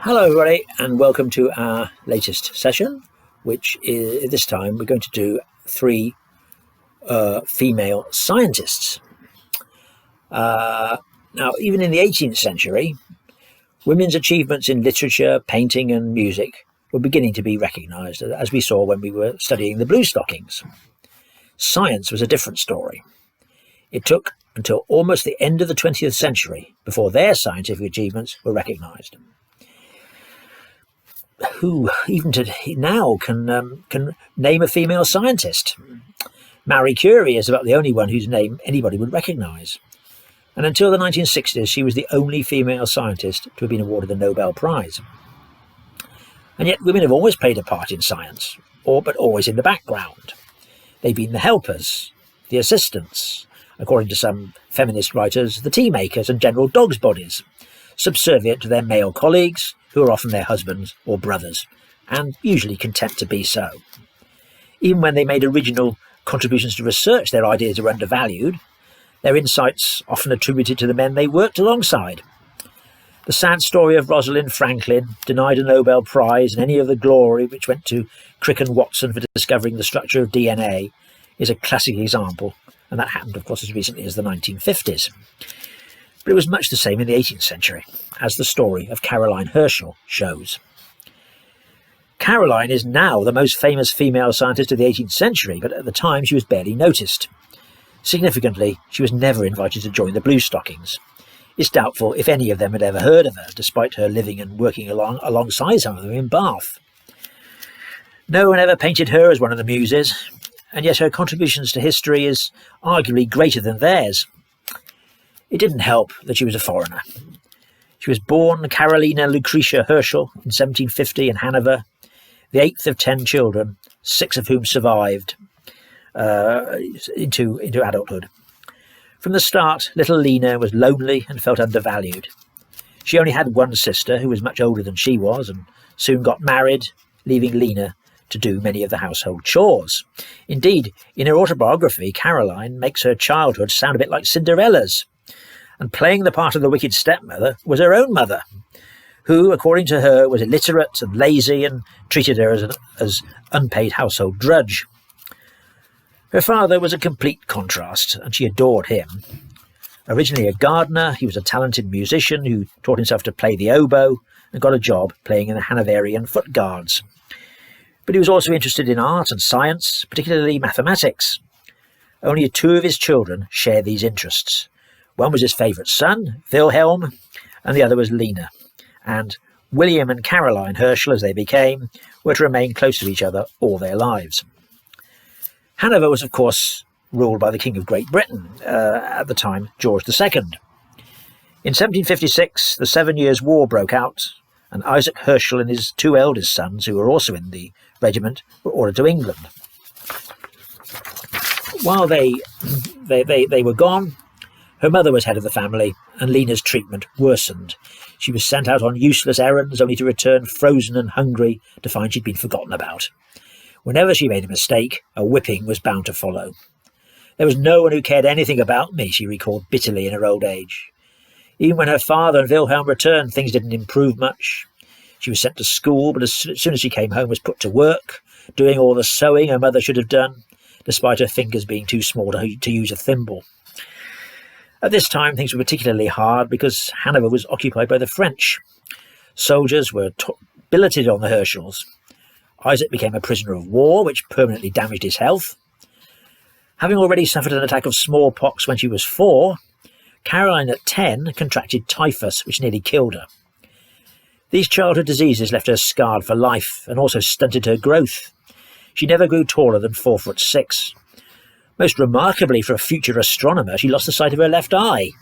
Hello everybody and welcome to our latest session, which is this time we're going to do three female scientists. Now, even in the 18th century, women's achievements in literature, painting and music were beginning to be recognised, as we saw when we were studying the Blue Stockings. Science was a different story. It took until almost the end of the 20th century before their scientific achievements were recognised. Who even now can name a female scientist? Marie Curie is about the only one whose name anybody would recognise. And until the 1960s, she was the only female scientist to have been awarded the Nobel Prize. And yet women have always played a part in science, but always in the background. They've been the helpers, the assistants, according to some feminist writers, the tea makers and general dog's bodies, subservient to their male colleagues, who are often their husbands or brothers, and usually content to be so. Even when they made original contributions to research, their ideas were undervalued, their insights often attributed to the men they worked alongside. The sad story of Rosalind Franklin, denied a Nobel Prize and any of the glory which went to Crick and Watson for discovering the structure of DNA, is a classic example, and that happened, of course, as recently as the 1950s. But it was much the same in the 18th century, as the story of Caroline Herschel shows. Caroline is now the most famous female scientist of the 18th century, but at the time she was barely noticed. Significantly, she was never invited to join the Blue Stockings. It's doubtful if any of them had ever heard of her, despite her living and working alongside some of them in Bath. No one ever painted her as one of the muses, and yet her contributions to history is arguably greater than theirs. It didn't help that she was a foreigner. She was born Carolina Lucretia Herschel in 1750 in Hanover, the 8th of 10 children, 6 of whom survived into adulthood. From the start, little Lena was lonely and felt undervalued. She only had one sister who was much older than she was and soon got married, leaving Lena to do many of the household chores. Indeed, in her autobiography, Caroline makes her childhood sound a bit like Cinderella's. And playing the part of the wicked stepmother was her own mother, who, according to her, was illiterate and lazy and treated her as unpaid household drudge. Her father was a complete contrast, and she adored him. Originally a gardener, he was a talented musician who taught himself to play the oboe and got a job playing in the Hanoverian Foot Guards. But he was also interested in art and science, particularly mathematics. Only 2 of his children shared these interests. One was his favourite son, Wilhelm, and the other was Lena. And William and Caroline Herschel, as they became, were to remain close to each other all their lives. Hanover was, of course, ruled by the King of Great Britain, at the time, George II. In 1756, the 7 Years' War broke out, and Isaac Herschel and his 2 eldest sons, who were also in the regiment, were ordered to England. While they were gone, her mother was head of the family, and Lena's treatment worsened. She was sent out on useless errands, only to return frozen and hungry to find she'd been forgotten about. Whenever she made a mistake, a whipping was bound to follow. There was no one who cared anything about me, she recalled bitterly in her old age. Even when her father and Wilhelm returned, things didn't improve much. She was sent to school, but as soon as she came home, was put to work, doing all the sewing her mother should have done, despite her fingers being too small to use a thimble. At this time, things were particularly hard because Hanover was occupied by the French. Soldiers were billeted on the Herschels. Isaac became a prisoner of war, which permanently damaged his health. Having already suffered an attack of smallpox when she was 4, Caroline at 10 contracted typhus, which nearly killed her. These childhood diseases left her scarred for life and also stunted her growth. She never grew taller than 4'6". Most remarkably for a future astronomer, she lost the sight of her left eye.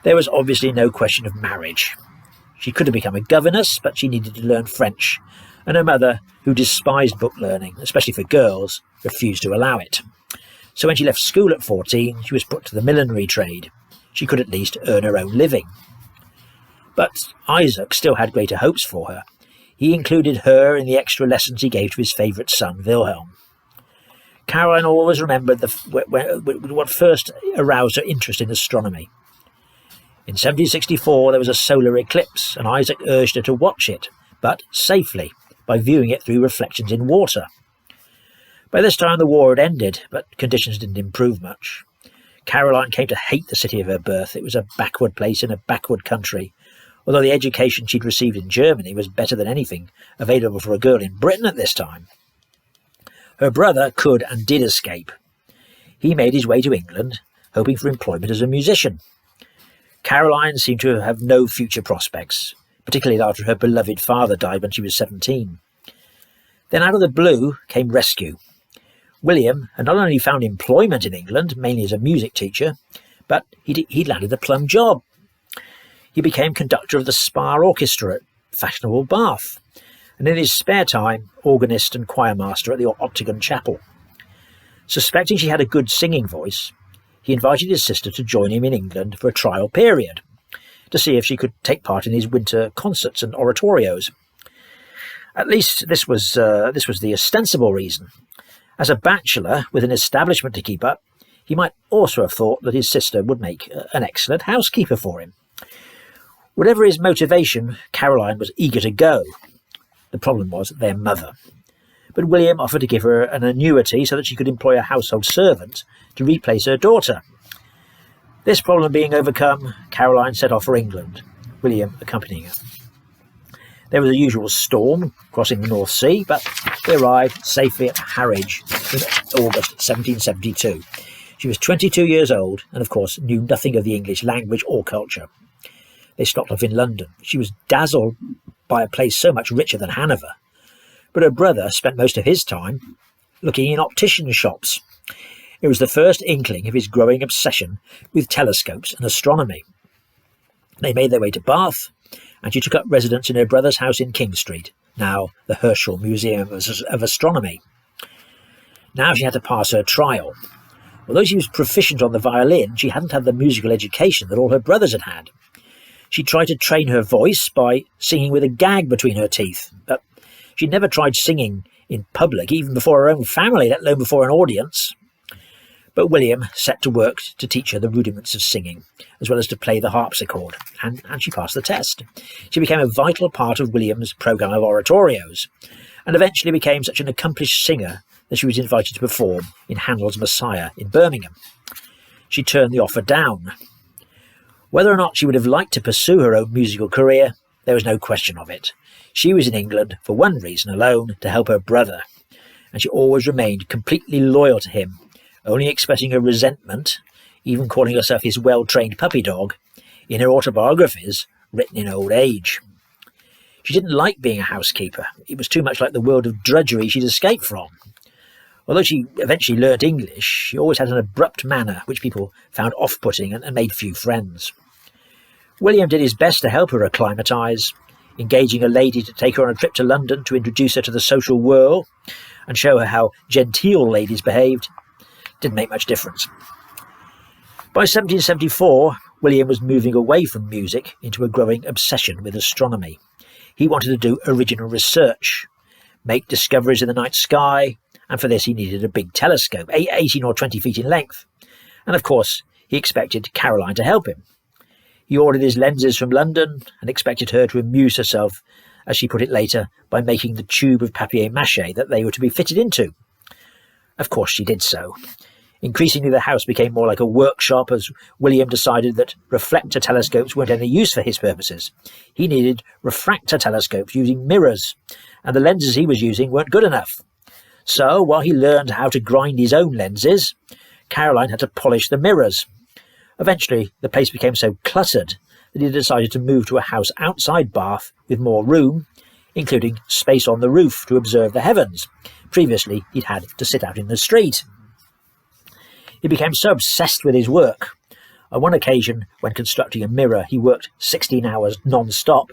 There was obviously no question of marriage. She could have become a governess, but she needed to learn French, and her mother, who despised book learning, especially for girls, refused to allow it. So when she left school at 14, she was put to the millinery trade. She could at least earn her own living. But Isaac still had greater hopes for her. He included her in the extra lessons he gave to his favourite son, Wilhelm. Caroline always remembered what first aroused her interest in astronomy. In 1764 there was a solar eclipse, and Isaac urged her to watch it, but safely, by viewing it through reflections in water. By this time the war had ended, but conditions didn't improve much. Caroline came to hate the city of her birth. It was a backward place in a backward country, although the education she'd received in Germany was better than anything available for a girl in Britain at this time. Her brother could and did escape. He made his way to England, hoping for employment as a musician. Caroline seemed to have no future prospects, particularly after her beloved father died when she was 17. Then out of the blue came rescue. William had not only found employment in England, mainly as a music teacher, but he'd landed a plum job. He became conductor of the Spa Orchestra at fashionable Bath, and in his spare time, organist and choirmaster at the Octagon Chapel. Suspecting she had a good singing voice, he invited his sister to join him in England for a trial period, to see if she could take part in his winter concerts and oratorios. At least this was the ostensible reason. As a bachelor with an establishment to keep up, he might also have thought that his sister would make an excellent housekeeper for him. Whatever his motivation, Caroline was eager to go. The problem was their mother. But William offered to give her an annuity so that she could employ a household servant to replace her daughter. This problem being overcome, Caroline set off for England, William accompanying her. There was a usual storm crossing the North Sea, but they arrived safely at Harwich in August 1772. She was 22 years old and, of course, knew nothing of the English language or culture. They stopped off in London. She was dazzled by a place so much richer than Hanover, but her brother spent most of his time looking in optician shops. It was the first inkling of his growing obsession with telescopes and astronomy. They made their way to Bath, and she took up residence in her brother's house in King Street, now the Herschel Museum of Astronomy. Now she had to pass her trial. Although she was proficient on the violin, she hadn't had the musical education that all her brothers had had. She tried to train her voice by singing with a gag between her teeth, but she never tried singing in public, even before her own family, let alone before an audience. But William set to work to teach her the rudiments of singing, as well as to play the harpsichord, and she passed the test. She became a vital part of William's programme of oratorios, and eventually became such an accomplished singer that she was invited to perform in Handel's Messiah in Birmingham. She turned the offer down. Whether or not she would have liked to pursue her own musical career, there was no question of it. She was in England for one reason alone, to help her brother, and she always remained completely loyal to him, only expressing her resentment, even calling herself his well-trained puppy dog, in her autobiographies written in old age. She didn't like being a housekeeper. It was too much like the world of drudgery she'd escaped from. Although she eventually learnt English, she always had an abrupt manner which people found off-putting and made few friends. William did his best to help her acclimatise, engaging a lady to take her on a trip to London to introduce her to the social whirl and show her how genteel ladies behaved. Didn't make much difference. By 1774, William was moving away from music into a growing obsession with astronomy. He wanted to do original research, make discoveries in the night sky, and for this he needed a big telescope, 18 or 20 feet in length. And of course, he expected Caroline to help him. He ordered his lenses from London and expected her to amuse herself, as she put it later, by making the tube of papier-mâché that they were to be fitted into. Of course she did so. Increasingly the house became more like a workshop as William decided that reflector telescopes weren't any use for his purposes. He needed refractor telescopes using mirrors, and the lenses he was using weren't good enough. So, while he learned how to grind his own lenses, Caroline had to polish the mirrors. Eventually, the place became so cluttered that he decided to move to a house outside Bath with more room, including space on the roof to observe the heavens. Previously, he'd had to sit out in the street. He became so obsessed with his work. On one occasion, when constructing a mirror, he worked 16 hours non-stop,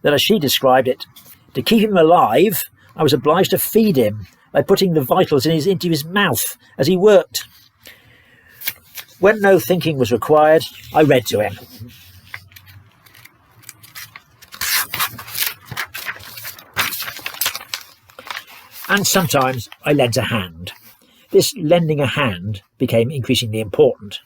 that, as she described it, to keep him alive, I was obliged to feed him by putting the vitals into his mouth as he worked. When no thinking was required, I read to him. And sometimes I lent a hand. This lending a hand became increasingly important.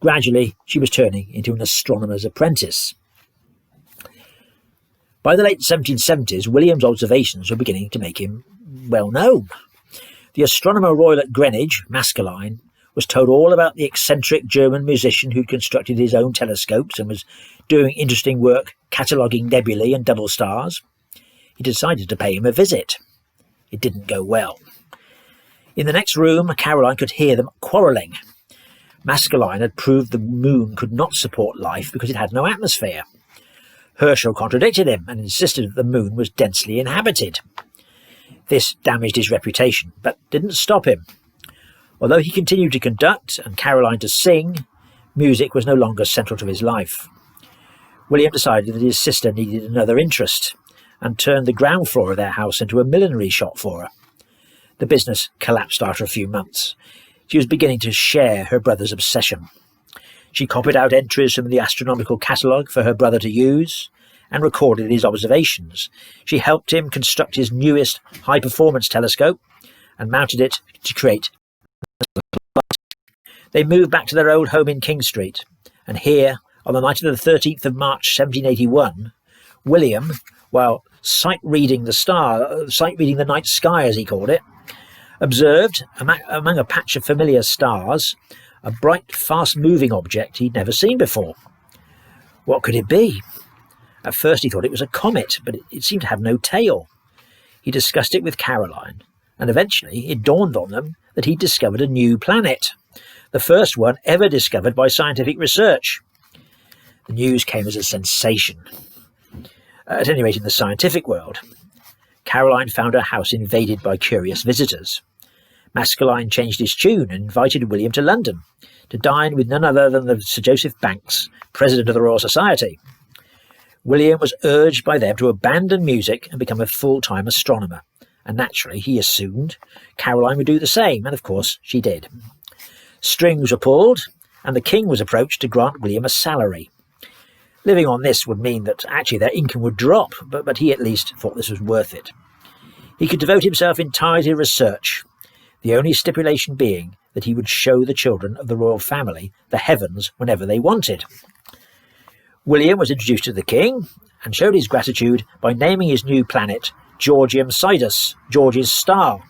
Gradually, she was turning into an astronomer's apprentice. By the late 1770s, William's observations were beginning to make him well known. The Astronomer Royal at Greenwich, Maskelyne, was told all about the eccentric German musician who'd constructed his own telescopes and was doing interesting work cataloguing nebulae and double stars. He decided to pay him a visit. It didn't go well. In the next room, Caroline could hear them quarrelling. Maskelyne had proved the moon could not support life because it had no atmosphere. Herschel contradicted him and insisted that the moon was densely inhabited. This damaged his reputation, but didn't stop him. Although he continued to conduct and Caroline to sing, music was no longer central to his life. William decided that his sister needed another interest and turned the ground floor of their house into a millinery shop for her. The business collapsed after a few months. She was beginning to share her brother's obsession. She copied out entries from the astronomical catalogue for her brother to use and recorded his observations. She helped him construct his newest high-performance telescope and mounted it to create. They moved back to their old home in King Street, and here, on the night of the 13th of March 1781, William, while sight-reading the night sky as he called it, observed, among a patch of familiar stars, a bright, fast-moving object he'd never seen before. What could it be? At first he thought it was a comet, but it seemed to have no tail. He discussed it with Caroline, and eventually it dawned on them that he'd discovered a new planet, the first one ever discovered by scientific research. The news came as a sensation. At any rate, in the scientific world, Caroline found her house invaded by curious visitors. Maskelyne changed his tune and invited William to London to dine with none other than Sir Joseph Banks, President of the Royal Society. William was urged by them to abandon music and become a full-time astronomer, and naturally, he assumed, Caroline would do the same, and of course she did. Strings were pulled, and the king was approached to grant William a salary. Living on this would mean that actually their income would drop, but he at least thought this was worth it. He could devote himself entirely to research, the only stipulation being that he would show the children of the royal family the heavens whenever they wanted. William was introduced to the king and showed his gratitude by naming his new planet Georgium Sidus, George's star.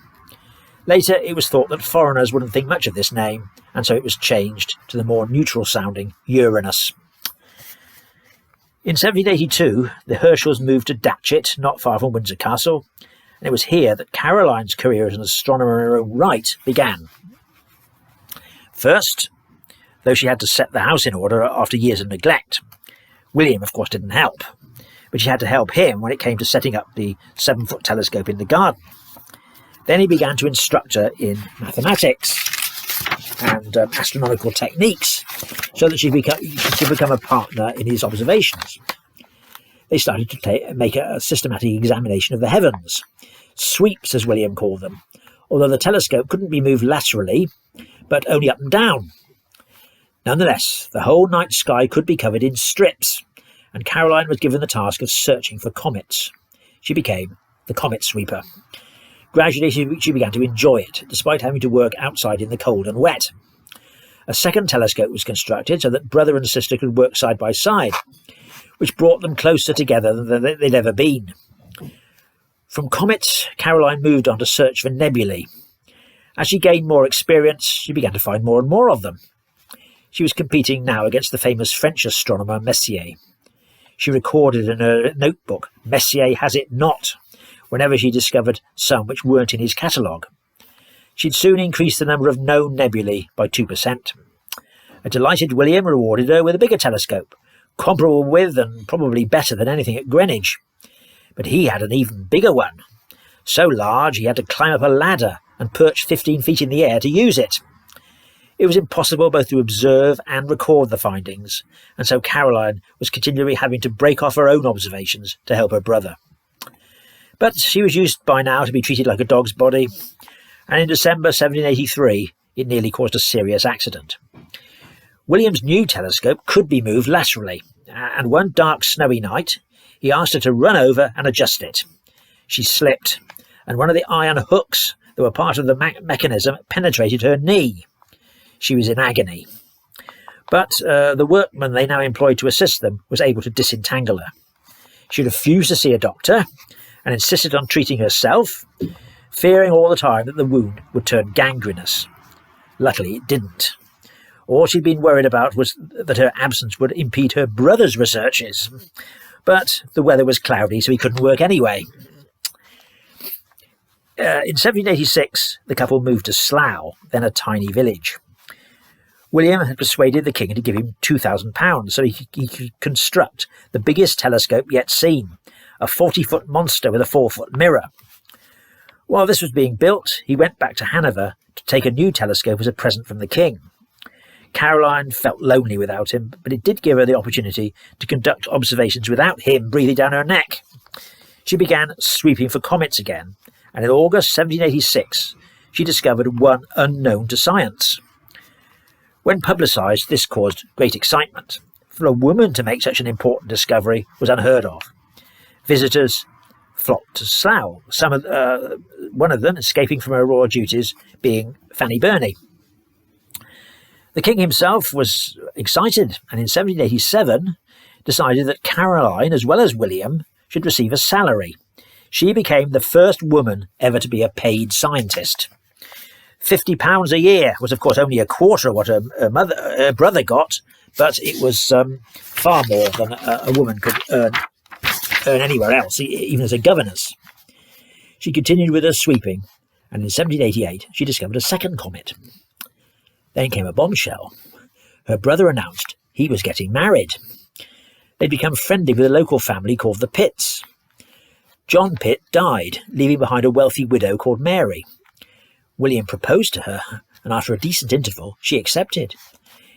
Later it was thought that foreigners wouldn't think much of this name, and so it was changed to the more neutral-sounding Uranus. In 1782, the Herschels moved to Datchet, not far from Windsor Castle, and it was here that Caroline's career as an astronomer in her own right began. First, though she had to set the house in order after years of neglect, William, of course, didn't help, but she had to help him when it came to setting up the 7-foot telescope in the garden. Then he began to instruct her in mathematics and astronomical techniques so that she could become a partner in his observations. They started to make a systematic examination of the heavens, sweeps as William called them, although the telescope couldn't be moved laterally, but only up and down. Nonetheless, the whole night sky could be covered in strips, and Caroline was given the task of searching for comets. She became the comet sweeper. Gradually, she began to enjoy it, despite having to work outside in the cold and wet. A second telescope was constructed so that brother and sister could work side by side, which brought them closer together than they'd ever been. From comets, Caroline moved on to search for nebulae. As she gained more experience, she began to find more and more of them. She was competing now against the famous French astronomer Messier. She recorded in her notebook, "Messier has it not," whenever she discovered some which weren't in his catalogue. She'd soon increased the number of known nebulae by 2%. A delighted William rewarded her with a bigger telescope, comparable with and probably better than anything at Greenwich. But he had an even bigger one, so large he had to climb up a ladder and perch 15 feet in the air to use it. It was impossible both to observe and record the findings, and so Caroline was continually having to break off her own observations to help her brother. But she was used by now to be treated like a dog's body, and in December 1783 it nearly caused a serious accident. William's new telescope could be moved laterally, and one dark snowy night he asked her to run over and adjust it. She slipped, and one of the iron hooks that were part of the mechanism penetrated her knee. She was in agony. But the workman they now employed to assist them was able to disentangle her. She refused to see a doctor and insisted on treating herself, fearing all the time that the wound would turn gangrenous. Luckily, it didn't. All she'd been worried about was that her absence would impede her brother's researches. But the weather was cloudy, so he couldn't work anyway. In 1786, the couple moved to Slough, then a tiny village. William had persuaded the king to give him £2,000 so he could construct the biggest telescope yet seen, a 40-foot monster with a 4-foot mirror. While this was being built, he went back to Hanover to take a new telescope as a present from the king. Caroline felt lonely without him, but it did give her the opportunity to conduct observations without him breathing down her neck. She began sweeping for comets again, and in August 1786 she discovered one unknown to science. When publicised, this caused great excitement. For a woman to make such an important discovery was unheard of. Visitors flocked to Slough, one of them escaping from her royal duties being Fanny Burney. The king himself was excited, and in 1787 decided that Caroline, as well as William, should receive a salary. She became the first woman ever to be a paid scientist. £50 a year was, of course, only a quarter of what her brother got, but it was far more than a woman could earn anywhere else, even as a governess. She continued with her sweeping, and in 1788 she discovered a second comet. Then came a bombshell. Her brother announced he was getting married. They'd become friendly with a local family called the Pitts. John Pitt died, leaving behind a wealthy widow called Mary. William proposed to her, and after a decent interval, she accepted.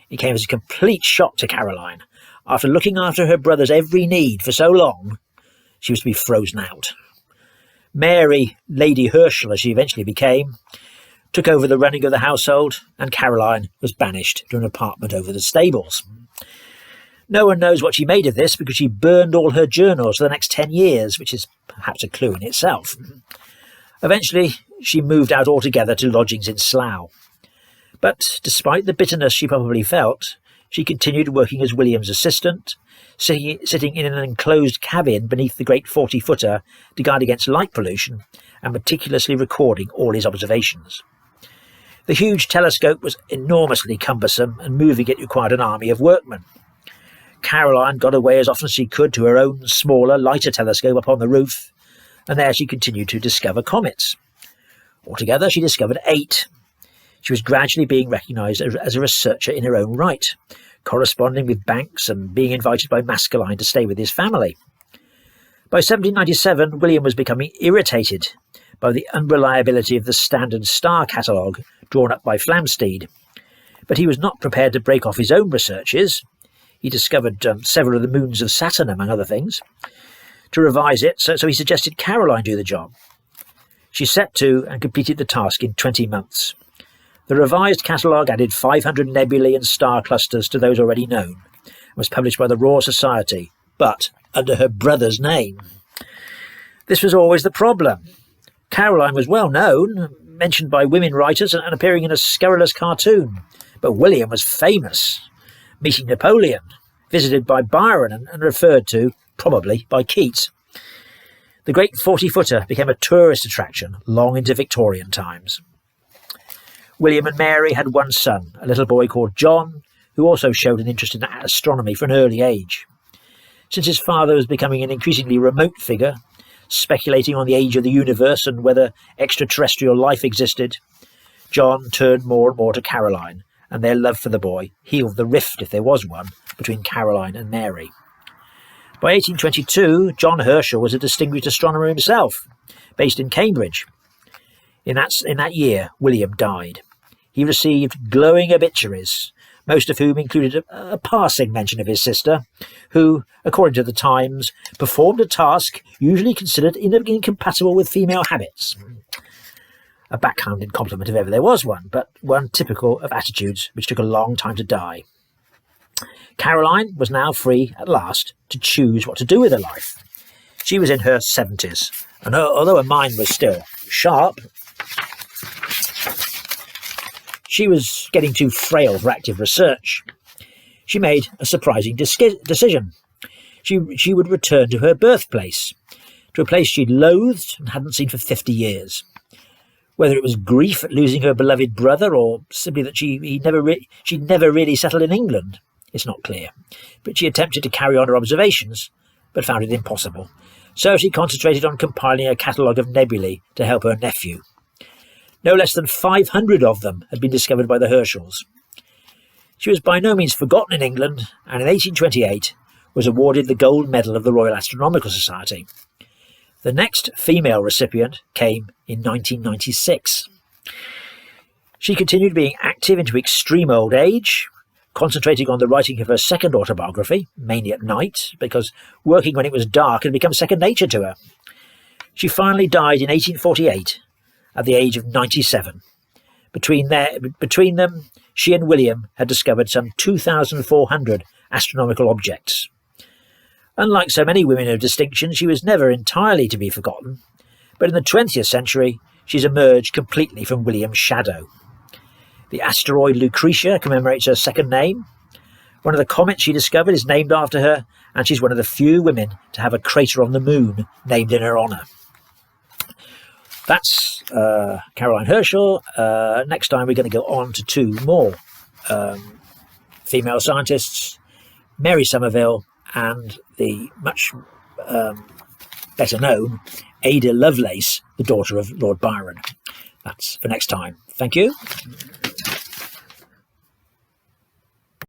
It came as a complete shock to Caroline. After looking after her brother's every need for so long, she was to be frozen out. Mary, Lady Herschel as she eventually became, took over the running of the household, and Caroline was banished to an apartment over the stables. No one knows what she made of this because she burned all her journals for the next 10 years, which is perhaps a clue in itself. Eventually, she moved out altogether to lodgings in Slough. But despite the bitterness she probably felt, she continued working as William's assistant, sitting in an enclosed cabin beneath the great 40-footer to guard against light pollution and meticulously recording all his observations. The huge telescope was enormously cumbersome, and moving it required an army of workmen. Caroline got away as often as she could to her own smaller, lighter telescope up on the roof, and there she continued to discover comets. Altogether, she discovered 8. She was gradually being recognised as a researcher in her own right, corresponding with Banks and being invited by Maskelyne to stay with his family. By 1797, William was becoming irritated by the unreliability of the standard star catalogue drawn up by Flamsteed, but he was not prepared to break off his own researches. He discovered several of the moons of Saturn, among other things, to revise it, so he suggested Caroline do the job. She set to and completed the task in 20 months. The revised catalogue added 500 nebulae and star clusters to those already known, and was published by the Royal Society, but under her brother's name. This was always the problem. Caroline was well known, mentioned by women writers and appearing in a scurrilous cartoon, but William was famous, meeting Napoleon, visited by Byron and referred to, probably, by Keats. The great 40-footer became a tourist attraction long into Victorian times. William and Mary had one son, a little boy called John, who also showed an interest in astronomy from an early age. Since his father was becoming an increasingly remote figure, speculating on the age of the universe and whether extraterrestrial life existed, John turned more and more to Caroline, and their love for the boy healed the rift, if there was one, between Caroline and Mary. By 1822, John Herschel was a distinguished astronomer himself, based in Cambridge. In that year, William died. He received glowing obituaries, most of whom included a passing mention of his sister, who, according to the Times, performed a task usually considered incompatible with female habits. A backhanded compliment if ever there was one, but one typical of attitudes which took a long time to die. Caroline was now free at last to choose what to do with her life. She was in her 70s, and although her mind was still sharp, she was getting too frail for active research. she made a surprising decision. She would return to her birthplace, to a place she'd loathed and hadn't seen for 50 years. Whether it was grief at losing her beloved brother, or simply that she'd never really settled in England, it's not clear. But she attempted to carry on her observations, but found it impossible. So she concentrated on compiling a catalogue of nebulae to help her nephew. No less than 500 of them had been discovered by the Herschels. She was by no means forgotten in England, and in 1828 was awarded the Gold Medal of the Royal Astronomical Society. The next female recipient came in 1996. She continued being active into extreme old age, concentrating on the writing of her second autobiography, mainly at night, because working when it was dark had become second nature to her. She finally died in 1848 at the age of 97. Between them, she and William had discovered some 2,400 astronomical objects. Unlike so many women of distinction, she was never entirely to be forgotten, but in the 20th century she's emerged completely from William's shadow. The asteroid Lucretia commemorates her second name. One of the comets she discovered is named after her, and she's one of the few women to have a crater on the moon named in her honour. That's Caroline Herschel. Next time we're going to go on to two more female scientists, Mary Somerville and the much better known Ada Lovelace, the daughter of Lord Byron. That's for next time. Thank you.